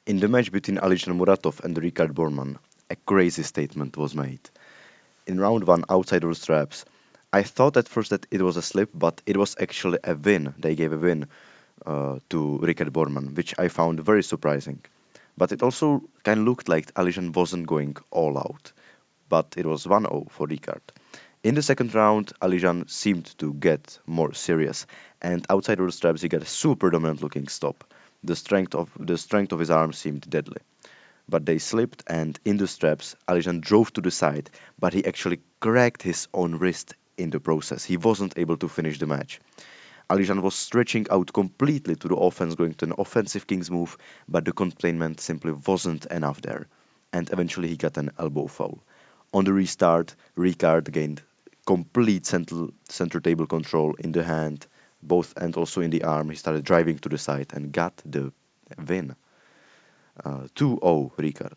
In the match between Alizhan Muratov and Riekard Bornman, a crazy statement was made. In round 1 outside the straps, I thought at first that it was a slip, but it was actually a win. They gave a win to Riekard Bornman, which I found very surprising. But it also kind of looked like Alizhan wasn't going all out. But it was 1-0 for Riekard. In the second round, Alizhan seemed to get more serious, and outside the straps he got a super dominant looking stop. The strength of his arm seemed deadly. But they slipped, and in the straps, Alizhan drove to the side, but he actually cracked his own wrist in the process. He wasn't able to finish the match. Alizhan was stretching out completely to the offense, going to an offensive King's move, but the containment simply wasn't enough there. And eventually he got an elbow foul. On the restart, Riekard gained complete center table control in the hand, both and also in the arm. He started driving to the side and got the win. 2-0 Riekard.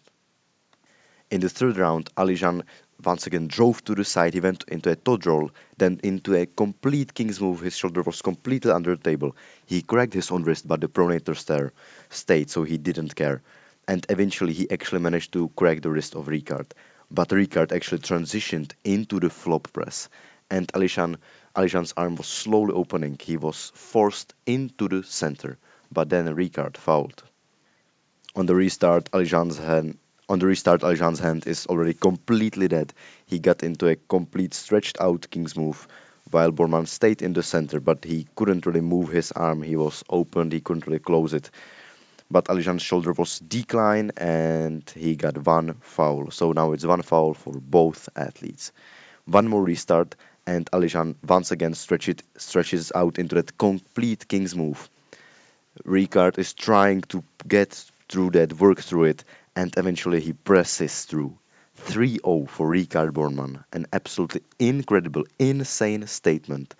In the third round, Alizhan once again drove to the side. He went into a toe roll, then into a complete King's move. His shoulder was completely under the table. He cracked his own wrist, but the pronator stayed, so he didn't care. And eventually, he actually managed to crack the wrist of Riekard. But Riekard actually transitioned into the flop press. And Alizhan's arm was slowly opening. He was forced into the center. But then Riekard fouled. On the restart, Alizhan's hand is already completely dead. He got into a complete stretched out King's move, while Bormann stayed in the center, but he couldn't really move his arm. He was opened, he couldn't really close it. But Alizhan's shoulder was declined and he got one foul. So now it's one foul for both athletes. One more restart, and Alizhan once again stretches out into that complete King's move. Riekard is trying to get through that, work through it, and eventually he presses through. 3-0 for Riekard Bornman, an absolutely incredible, insane statement.